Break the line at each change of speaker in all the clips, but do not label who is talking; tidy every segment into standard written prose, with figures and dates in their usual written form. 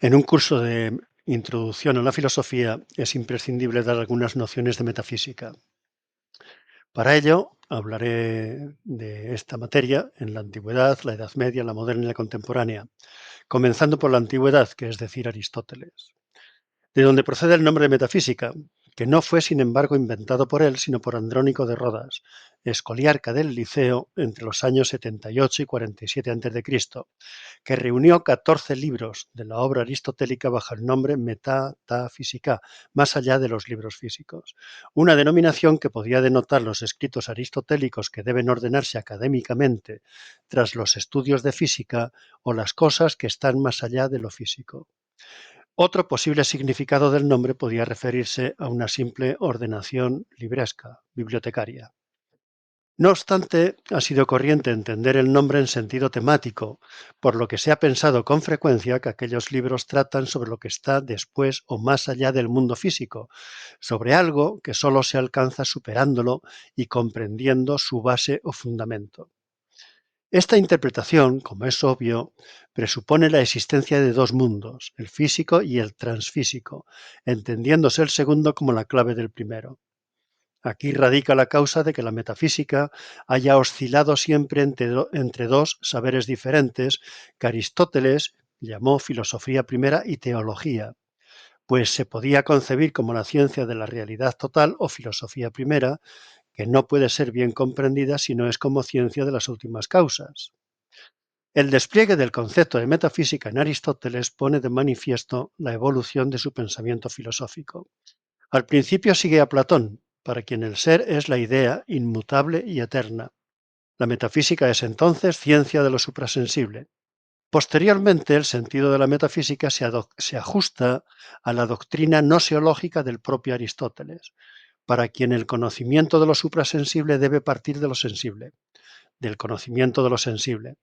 En un curso de introducción a la filosofía es imprescindible dar algunas nociones de metafísica. Para ello, hablaré de esta materia en la antigüedad, la Edad Media, la moderna y la contemporánea, comenzando por la antigüedad, que es decir, Aristóteles, de donde procede el nombre de metafísica, que no fue, sin embargo, inventado por él, sino por Andrónico de Rodas, escoliarca del Liceo entre los años 78 y 47 a.C., que reunió 14 libros de la obra aristotélica bajo el nombre Metatafísica, más allá de los libros físicos, una denominación que podía denotar los escritos aristotélicos que deben ordenarse académicamente tras los estudios de física o las cosas que están más allá de lo físico. Otro posible significado del nombre podía referirse a una simple ordenación libresca, bibliotecaria. No obstante, ha sido corriente entender el nombre en sentido temático, por lo que se ha pensado con frecuencia que aquellos libros tratan sobre lo que está después o más allá del mundo físico, sobre algo que solo se alcanza superándolo y comprendiendo su base o fundamento. Esta interpretación, como es obvio, presupone la existencia de dos mundos, el físico y el transfísico, entendiéndose el segundo como la clave del primero. Aquí radica la causa de que la metafísica haya oscilado siempre entre dos saberes diferentes que Aristóteles llamó filosofía primera y teología, pues se podía concebir como la ciencia de la realidad total o filosofía primera, que no puede ser bien comprendida si no es como ciencia de las últimas causas. El despliegue del concepto de metafísica en Aristóteles pone de manifiesto la evolución de su pensamiento filosófico. Al principio sigue a Platón, para quien el ser es la idea inmutable y eterna. La metafísica es entonces ciencia de lo suprasensible. Posteriormente, el sentido de la metafísica se ajusta a la doctrina gnoseológica del propio Aristóteles, para quien el conocimiento de lo suprasensible debe partir de lo sensible, del conocimiento de lo sensible.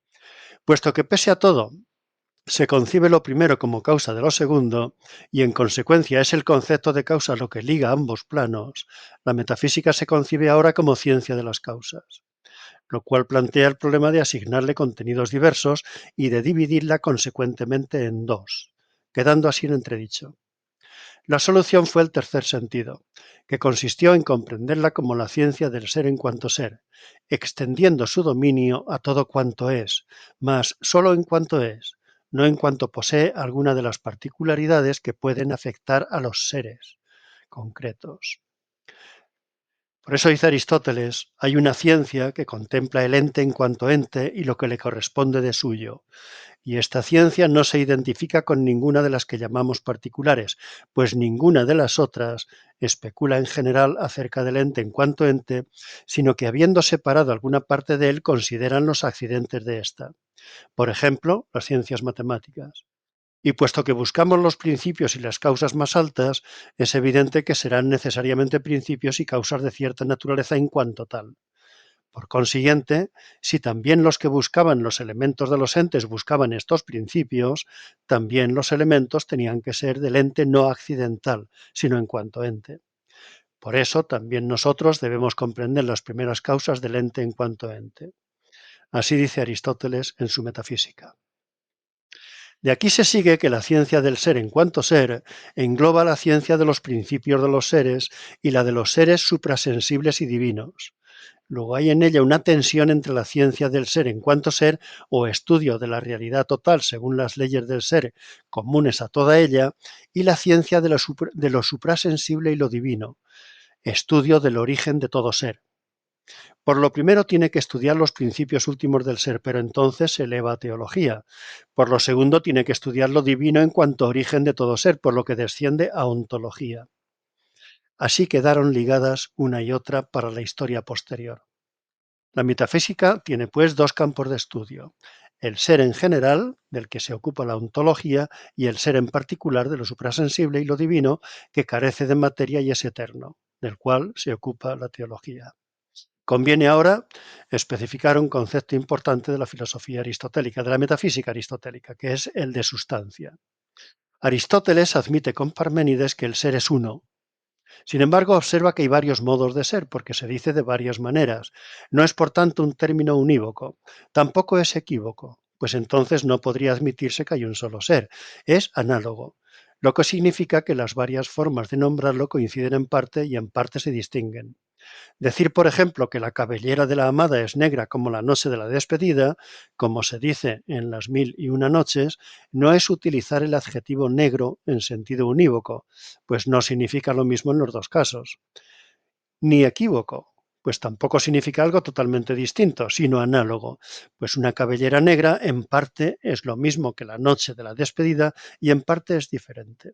Puesto que pese a todo, se concibe lo primero como causa de lo segundo y en consecuencia es el concepto de causa lo que liga ambos planos, la metafísica se concibe ahora como ciencia de las causas, lo cual plantea el problema de asignarle contenidos diversos y de dividirla consecuentemente en dos, quedando así en entredicho. La solución fue el tercer sentido, que consistió en comprenderla como la ciencia del ser en cuanto ser, extendiendo su dominio a todo cuanto es, mas sólo en cuanto es, no en cuanto posee alguna de las particularidades que pueden afectar a los seres concretos. Por eso dice Aristóteles, hay una ciencia que contempla el ente en cuanto ente y lo que le corresponde de suyo, y esta ciencia no se identifica con ninguna de las que llamamos particulares, pues ninguna de las otras especula en general acerca del ente en cuanto ente, sino que habiendo separado alguna parte de él consideran los accidentes de ésta. Por ejemplo, las ciencias matemáticas. Y puesto que buscamos los principios y las causas más altas, es evidente que serán necesariamente principios y causas de cierta naturaleza en cuanto tal. Por consiguiente, si también los que buscaban los elementos de los entes buscaban estos principios, también los elementos tenían que ser del ente no accidental, sino en cuanto ente. Por eso también nosotros debemos comprender las primeras causas del ente en cuanto ente. Así dice Aristóteles en su Metafísica. De aquí se sigue que la ciencia del ser en cuanto ser engloba la ciencia de los principios de los seres y la de los seres suprasensibles y divinos. Luego hay en ella una tensión entre la ciencia del ser en cuanto ser o estudio de la realidad total según las leyes del ser comunes a toda ella y la ciencia de lo suprasensible y lo divino, estudio del origen de todo ser. Por lo primero tiene que estudiar los principios últimos del ser, pero entonces se eleva a teología. Por lo segundo tiene que estudiar lo divino en cuanto a origen de todo ser, por lo que desciende a ontología. Así quedaron ligadas una y otra para la historia posterior. La metafísica tiene pues dos campos de estudio, el ser en general, del que se ocupa la ontología, y el ser en particular, de lo suprasensible y lo divino, que carece de materia y es eterno, del cual se ocupa la teología. Conviene ahora especificar un concepto importante de la filosofía aristotélica, de la metafísica aristotélica, que es el de sustancia. Aristóteles admite con Parménides que el ser es uno. Sin embargo, observa que hay varios modos de ser, porque se dice de varias maneras. No es, por tanto, un término unívoco. Tampoco es equívoco, pues entonces no podría admitirse que hay un solo ser. Es análogo, lo que significa que las varias formas de nombrarlo coinciden en parte y en parte se distinguen. Decir, por ejemplo, que la cabellera de la amada es negra como la noche de la despedida, como se dice en las mil y una noches, no es utilizar el adjetivo negro en sentido unívoco, pues no significa lo mismo en los dos casos. Ni equívoco, pues tampoco significa algo totalmente distinto, sino análogo, pues una cabellera negra en parte es lo mismo que la noche de la despedida y en parte es diferente.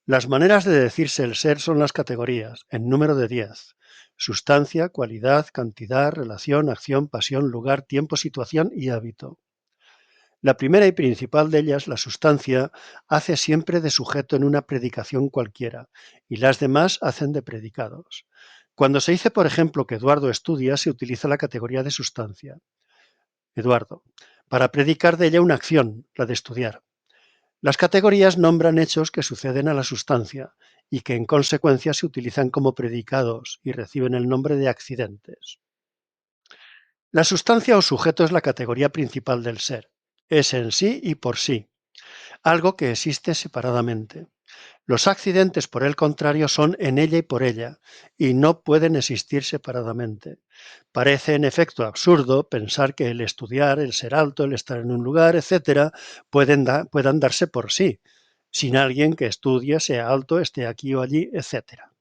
Las maneras de decirse el ser son las categorías, en número de 10: sustancia, cualidad, cantidad, relación, acción, pasión, lugar, tiempo, situación y hábito. La primera y principal de ellas, la sustancia, hace siempre de sujeto en una predicación cualquiera, y las demás hacen de predicados. Cuando se dice, por ejemplo, que Eduardo estudia, se utiliza la categoría de sustancia, Eduardo, para predicar de ella una acción, la de estudiar. Las categorías nombran hechos que suceden a la sustancia y que en consecuencia se utilizan como predicados y reciben el nombre de accidentes. La sustancia o sujeto es la categoría principal del ser. Es en sí y por sí, algo que existe separadamente. Los accidentes, por el contrario, son en ella y por ella, y no pueden existir separadamente. Parece, en efecto, absurdo pensar que el estudiar, el ser alto, el estar en un lugar, etcétera, puedan darse por sí, sin alguien que estudie, sea alto, esté aquí o allí, etcétera.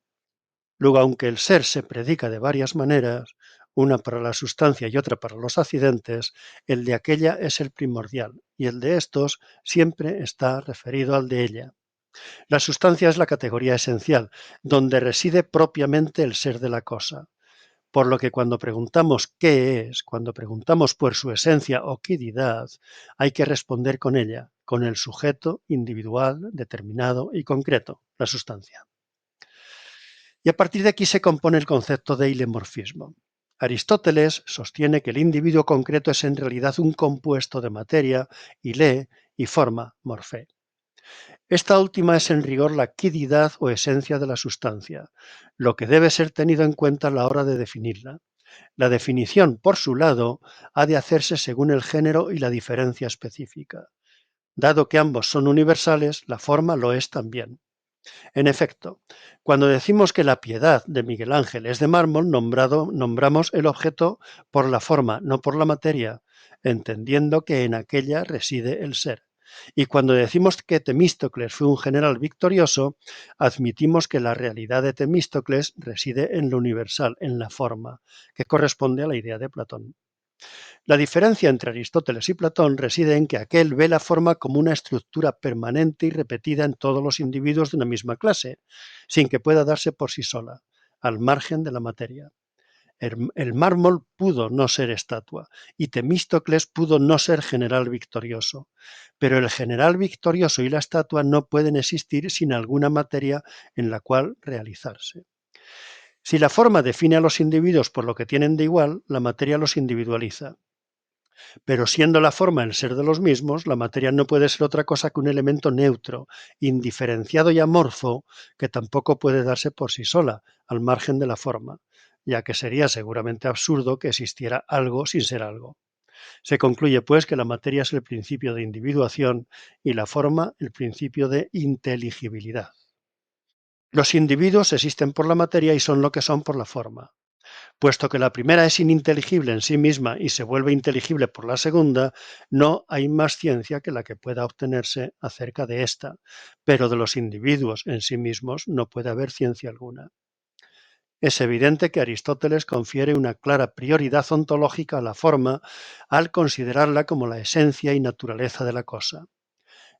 Luego, aunque el ser se predica de varias maneras, una para la sustancia y otra para los accidentes, el de aquella es el primordial, y el de estos siempre está referido al de ella. La sustancia es la categoría esencial, donde reside propiamente el ser de la cosa. Por lo que cuando preguntamos qué es, cuando preguntamos por su esencia o quididad, hay que responder con ella, con el sujeto individual, determinado y concreto, la sustancia. Y a partir de aquí se compone el concepto de hilemorfismo. Aristóteles sostiene que el individuo concreto es en realidad un compuesto de materia, hilé y forma, morfé. Esta última es en rigor la quididad o esencia de la sustancia, lo que debe ser tenido en cuenta a la hora de definirla. La definición, por su lado, ha de hacerse según el género y la diferencia específica. Dado que ambos son universales, la forma lo es también. En efecto, cuando decimos que la piedad de Miguel Ángel es de mármol, nombramos el objeto por la forma, no por la materia, entendiendo que en aquella reside el ser. Y cuando decimos que Temístocles fue un general victorioso, admitimos que la realidad de Temístocles reside en lo universal, en la forma, que corresponde a la idea de Platón. La diferencia entre Aristóteles y Platón reside en que aquel ve la forma como una estructura permanente y repetida en todos los individuos de una misma clase, sin que pueda darse por sí sola, al margen de la materia. El mármol pudo no ser estatua y Temístocles pudo no ser general victorioso, pero el general victorioso y la estatua no pueden existir sin alguna materia en la cual realizarse. Si la forma define a los individuos por lo que tienen de igual, la materia los individualiza. Pero siendo la forma el ser de los mismos, la materia no puede ser otra cosa que un elemento neutro, indiferenciado y amorfo, que tampoco puede darse por sí sola, al margen de la forma, ya que sería seguramente absurdo que existiera algo sin ser algo. Se concluye, pues, que la materia es el principio de individuación y la forma el principio de inteligibilidad. Los individuos existen por la materia y son lo que son por la forma. Puesto que la primera es ininteligible en sí misma y se vuelve inteligible por la segunda, no hay más ciencia que la que pueda obtenerse acerca de esta, pero de los individuos en sí mismos no puede haber ciencia alguna. Es evidente que Aristóteles confiere una clara prioridad ontológica a la forma al considerarla como la esencia y naturaleza de la cosa.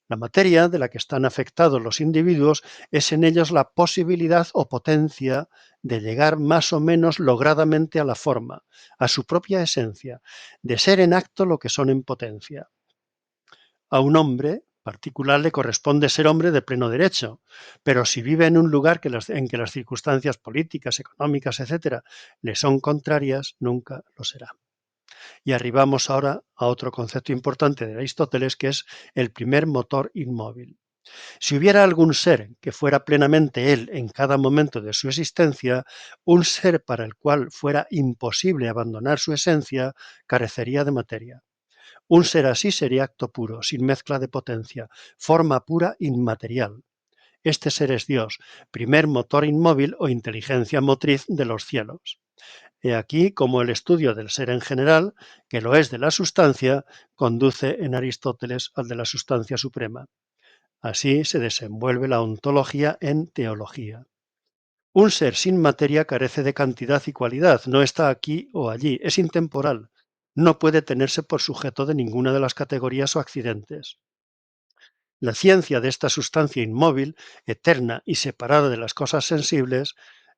La materia de la que están afectados los individuos es en ellos la posibilidad o potencia de llegar más o menos logradamente a la forma, a su propia esencia, de ser en acto lo que son en potencia. A un hombre particular le corresponde ser hombre de pleno derecho, pero si vive en un lugar en que las circunstancias políticas, económicas, etcétera, le son contrarias, nunca lo será. Y arribamos ahora a otro concepto importante de Aristóteles, que es el primer motor inmóvil. Si hubiera algún ser que fuera plenamente él en cada momento de su existencia, un ser para el cual fuera imposible abandonar su esencia, carecería de materia. Un ser así sería acto puro, sin mezcla de potencia, forma pura inmaterial. Este ser es Dios, primer motor inmóvil o inteligencia motriz de los cielos. He aquí cómo el estudio del ser en general, que lo es de la sustancia, conduce en Aristóteles al de la sustancia suprema. Así se desenvuelve la ontología en teología. Un ser sin materia carece de cantidad y cualidad, no está aquí o allí, es intemporal, no puede tenerse por sujeto de ninguna de las categorías o accidentes. La ciencia de esta sustancia inmóvil, eterna y separada de las cosas sensibles,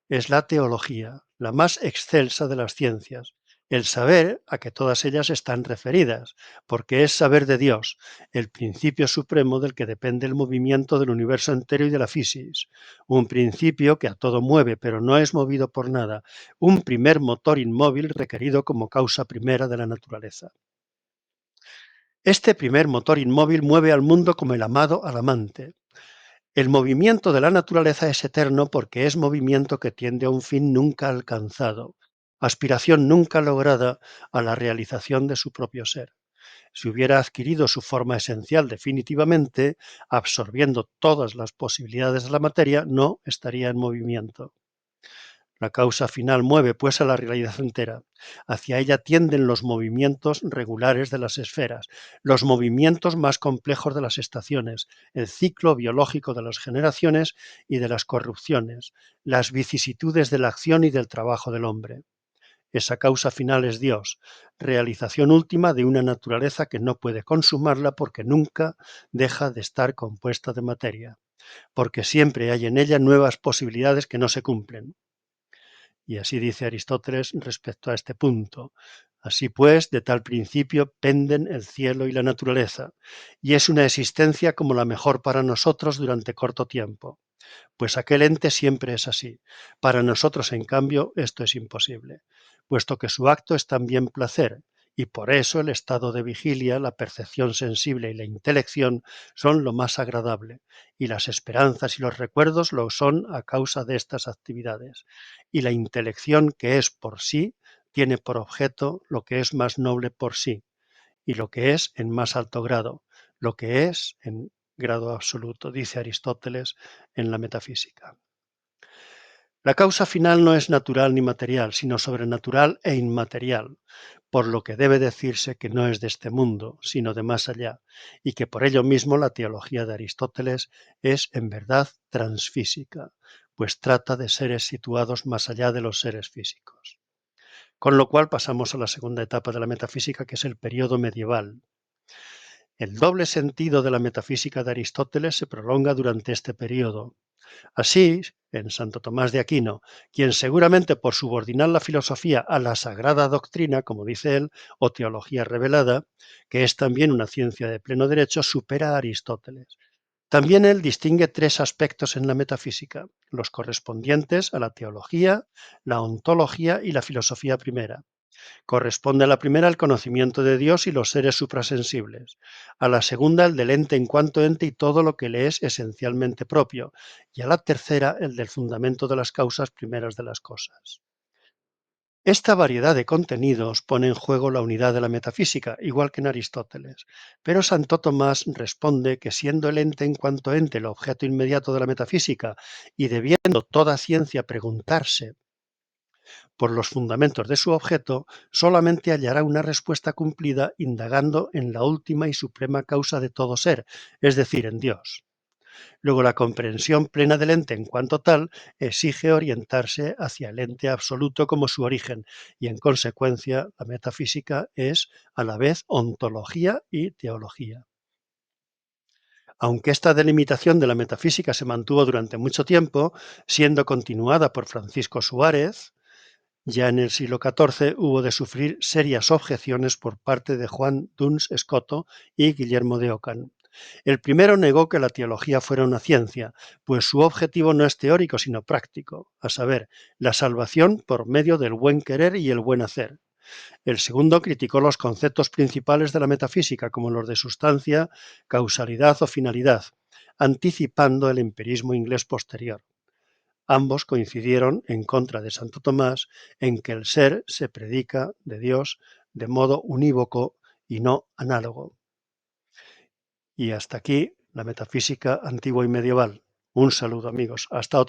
es la teología, la más excelsa de las ciencias, el saber a que todas ellas están referidas, porque es saber de Dios, el principio supremo del que depende el movimiento del universo entero y de la fisis, un principio que a todo mueve, pero no es movido por nada, un primer motor inmóvil requerido como causa primera de la naturaleza. Este primer motor inmóvil mueve al mundo como el amado al amante. El movimiento de la naturaleza es eterno porque es movimiento que tiende a un fin nunca alcanzado, aspiración nunca lograda a la realización de su propio ser. Si hubiera adquirido su forma esencial definitivamente, absorbiendo todas las posibilidades de la materia, no estaría en movimiento. La causa final mueve, pues, a la realidad entera. Hacia ella tienden los movimientos regulares de las esferas, los movimientos más complejos de las estaciones, el ciclo biológico de las generaciones y de las corrupciones, las vicisitudes de la acción y del trabajo del hombre. Esa causa final es Dios, realización última de una naturaleza que no puede consumarla porque nunca deja de estar compuesta de materia, porque siempre hay en ella nuevas posibilidades que no se cumplen. Y así dice Aristóteles respecto a este punto. Así pues, de tal principio penden el cielo y la naturaleza, y es una existencia como la mejor para nosotros durante corto tiempo, pues aquel ente siempre es así. Para nosotros, en cambio, esto es imposible, puesto que su acto es también placer, y por eso el estado de vigilia, la percepción sensible y la intelección son lo más agradable, y las esperanzas y los recuerdos lo son a causa de estas actividades. Y la intelección, que es por sí, tiene por objeto lo que es más noble por sí, y lo que es en más alto grado, lo que es en grado absoluto, dice Aristóteles en la Metafísica. La causa final no es natural ni material, sino sobrenatural e inmaterial, por lo que debe decirse que no es de este mundo, sino de más allá, y que por ello mismo la teología de Aristóteles es en verdad transfísica, pues trata de seres situados más allá de los seres físicos. Con lo cual pasamos a la segunda etapa de la metafísica, que es el periodo medieval. El doble sentido de la metafísica de Aristóteles se prolonga durante este periodo. Así, en Santo Tomás de Aquino, quien seguramente por subordinar la filosofía a la sagrada doctrina, como dice él, o teología revelada, que es también una ciencia de pleno derecho, supera a Aristóteles. También él distingue tres aspectos en la metafísica, los correspondientes a la teología, la ontología y la filosofía primera. Corresponde a la primera el conocimiento de Dios y los seres suprasensibles, a la segunda el del ente en cuanto ente y todo lo que le es esencialmente propio, y a la tercera el del fundamento de las causas primeras de las cosas. Esta variedad de contenidos pone en juego la unidad de la metafísica, igual que en Aristóteles, pero Santo Tomás responde que siendo el ente en cuanto ente el objeto inmediato de la metafísica y debiendo toda ciencia preguntarse por los fundamentos de su objeto, solamente hallará una respuesta cumplida indagando en la última y suprema causa de todo ser, es decir, en Dios. Luego, la comprensión plena del ente en cuanto tal exige orientarse hacia el ente absoluto como su origen, y en consecuencia la metafísica es a la vez ontología y teología. Aunque esta delimitación de la metafísica se mantuvo durante mucho tiempo, siendo continuada por Francisco Suárez, ya en el siglo XIV hubo de sufrir serias objeciones por parte de Juan Duns Scoto y Guillermo de Ockham. El primero negó que la teología fuera una ciencia, pues su objetivo no es teórico sino práctico, a saber, la salvación por medio del buen querer y el buen hacer. El segundo criticó los conceptos principales de la metafísica, como los de sustancia, causalidad o finalidad, anticipando el empirismo inglés posterior. Ambos coincidieron en contra de Santo Tomás en que el ser se predica de Dios de modo unívoco y no análogo. Y hasta aquí la metafísica antigua y medieval. Un saludo, amigos. Hasta otra.